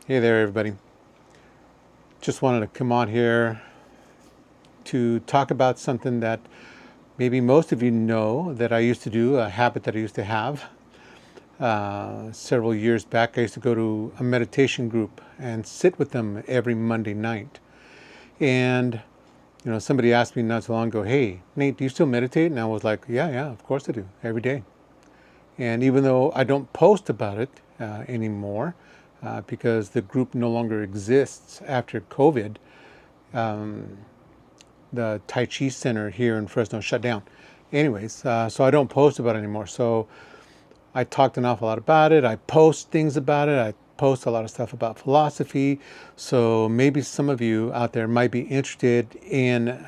Hey there, everybody. Just wanted to come on here to talk about something that maybe most of you know that I used to do, a habit that I used to have. Several years back, I used to go to a meditation group and sit with them every Monday night. And, somebody asked me not so long ago, hey, Nate, do you still meditate? And I was like, yeah, of course I do, every day. And even though I don't post about it anymore, because the group no longer exists after COVID, the Tai Chi Center here in Fresno shut down. Anyways, so I don't post about it anymore. So I talked an awful lot about it. I post things about it. I post a lot of stuff about philosophy. So maybe some of you out there might be interested in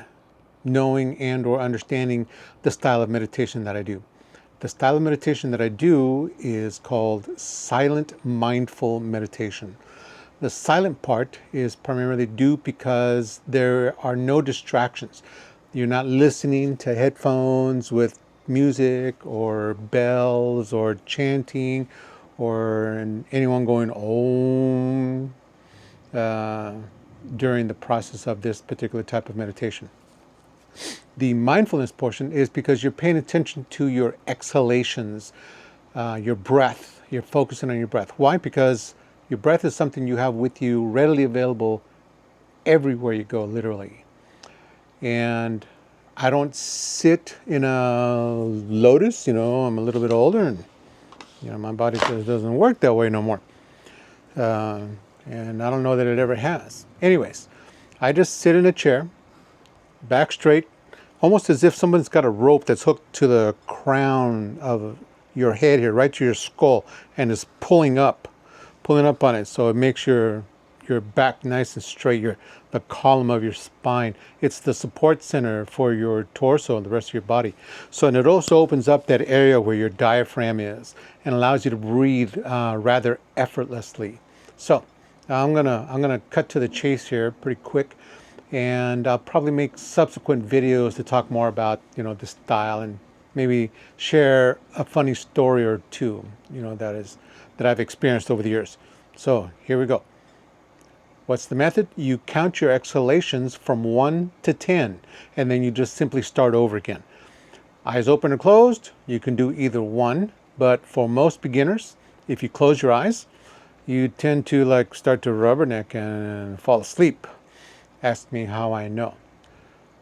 knowing and or understanding the style of meditation that I do. The style of meditation that I do is called silent mindful meditation. The silent part is primarily due because there are no distractions. You're not listening to headphones with music or bells or chanting or anyone going om during the process of this particular type of meditation. The mindfulness portion is because you're paying attention to your exhalations, your breath. You're focusing on your breath. Why? Because your breath is something you have with you, readily available everywhere you go, literally. And I don't sit in a lotus. I'm a little bit older, and my body doesn't work that way no more. And I don't know that it ever has. Anyways, I just sit in a chair, back straight, almost as if someone's got a rope that's hooked to the crown of your head here, right to your skull, and is pulling up on it. So it makes your back nice and straight, the column of your spine. It's the support center for your torso and the rest of your body. So, and it also opens up that area where your diaphragm is and allows you to breathe rather effortlessly. So I'm gonna cut to the chase here pretty quick. And I'll probably make subsequent videos to talk more about, the style, and maybe share a funny story or two, that I've experienced over the years. So here we go. What's the method? You count your exhalations from 1 to 10, and then you just simply start over again. Eyes open or closed, you can do either one, but for most beginners, if you close your eyes, you tend to start to rubberneck and fall asleep. Ask me how I know.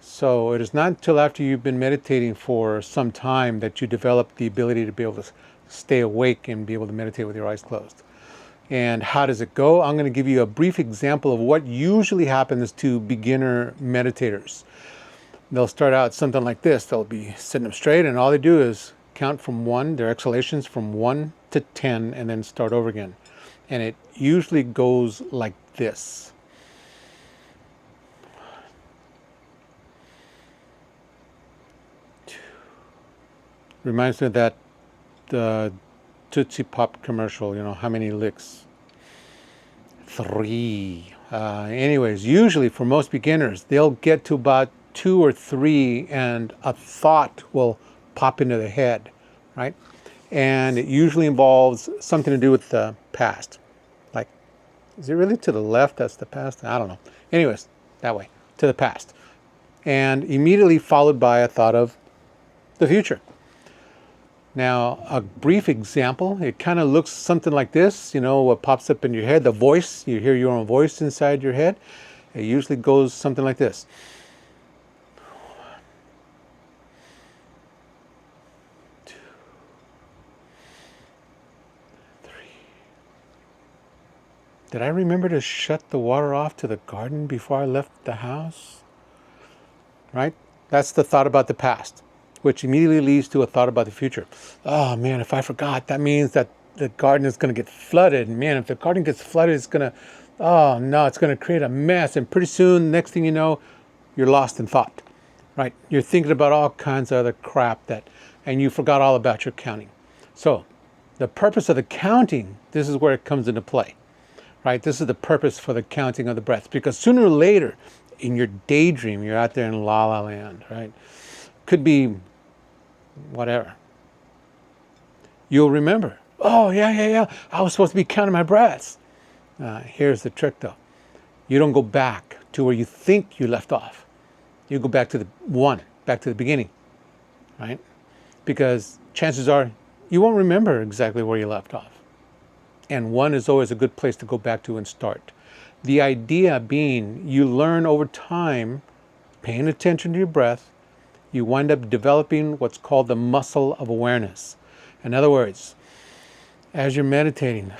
So it is not until after you've been meditating for some time that you develop the ability to be able to stay awake and be able to meditate with your eyes closed. And how does it go? I'm going to give you a brief example of what usually happens to beginner meditators. They'll start out something like this. They'll be sitting up straight, and all they do is count from 1, their exhalations from 1 to 10, and then start over again. And it usually goes like this. Reminds me of that Tootsie Pop commercial, how many licks? 3. Anyways, usually for most beginners, they'll get to about 2 or 3 and a thought will pop into their head, right? And it usually involves something to do with the past. Like, is it really to the left? That's the past? I don't know. Anyways, that way, to the past. And immediately followed by a thought of the future. Now, a brief example, it kind of looks something like this, what pops up in your head, the voice, you hear your own voice inside your head. It usually goes something like this. 2, 3. Did I remember to shut the water off to the garden before I left the house? Right? That's the thought about the past, which immediately leads to a thought about the future. Oh man, if I forgot, that means that the garden is going to get flooded. And man, if the garden gets flooded, it's going to create a mess. And pretty soon, next thing you know, you're lost in thought, right? You're thinking about all kinds of other crap and you forgot all about your counting. So the purpose of the counting, this is where it comes into play, right? This is the purpose for the counting of the breath, because sooner or later in your daydream, you're out there in la la land, right? Could be whatever. You'll remember, oh, yeah, I was supposed to be counting my breaths. Here's the trick though. You don't go back to where you think you left off. You go back to back to the beginning, right? Because chances are you won't remember exactly where you left off. And one is always a good place to go back to and start. The idea being you learn over time, paying attention to your breath, you wind up developing what's called the muscle of awareness. In other words, as you're meditating,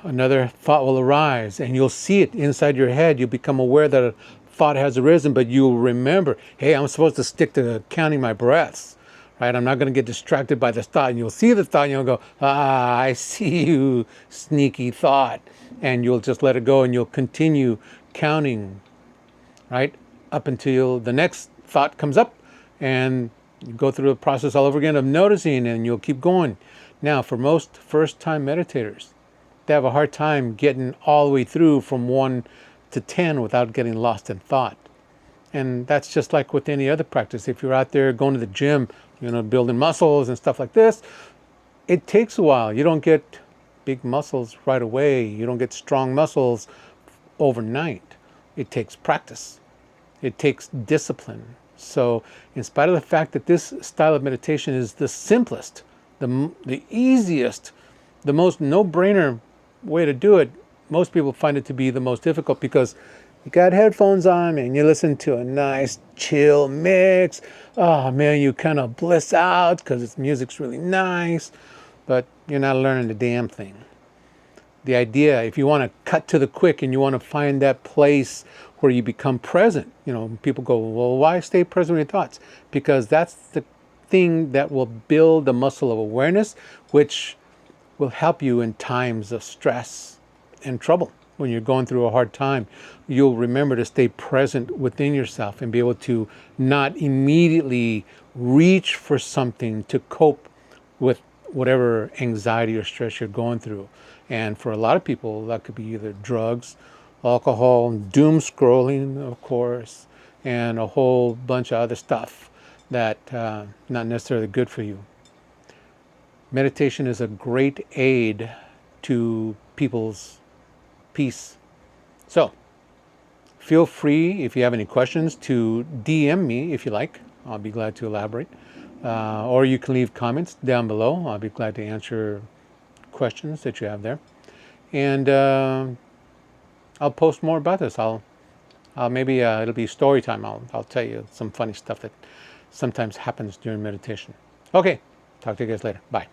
another thought will arise and you'll see it inside your head. You'll become aware that a thought has arisen, but you'll remember, hey, I'm supposed to stick to counting my breaths, right? I'm not going to get distracted by this thought. And you'll see the thought and you'll go, I see you, sneaky thought. And you'll just let it go and you'll continue counting, right? Up until the next thought comes up and you go through the process all over again of noticing, and you'll keep going. Now, for most first-time meditators, they have a hard time getting all the way through from 1 to 10 without getting lost in thought. And that's just like with any other practice. If you're out there going to the gym, building muscles and stuff like this, it takes a while. You don't get big muscles right away. You don't get strong muscles overnight. It takes practice. It takes discipline. So in spite of the fact that this style of meditation is the simplest, the easiest, the most no-brainer way to do it, most people find it to be the most difficult because you got headphones on and you listen to a nice chill mix. Oh man, you kind of bliss out because the music's really nice, but you're not learning the damn thing. The idea, if you want to cut to the quick and you want to find that place where you become present, people go, well, why stay present with your thoughts? Because that's the thing that will build the muscle of awareness, which will help you in times of stress and trouble. When you're going through a hard time, you'll remember to stay present within yourself and be able to not immediately reach for something to cope with whatever anxiety or stress you're going through. And for a lot of people, that could be either drugs, alcohol, doom scrolling, of course, and a whole bunch of other stuff that not necessarily good for you. Meditation is a great aid to people's peace. So feel free, if you have any questions, to DM me if you like. I'll be glad to elaborate. Or you can leave comments down below. I'll be glad to answer questions that you have there. And I'll post more about this. I'll maybe it'll be story time. I'll tell you some funny stuff that sometimes happens during meditation. Okay, talk to you guys later. Bye.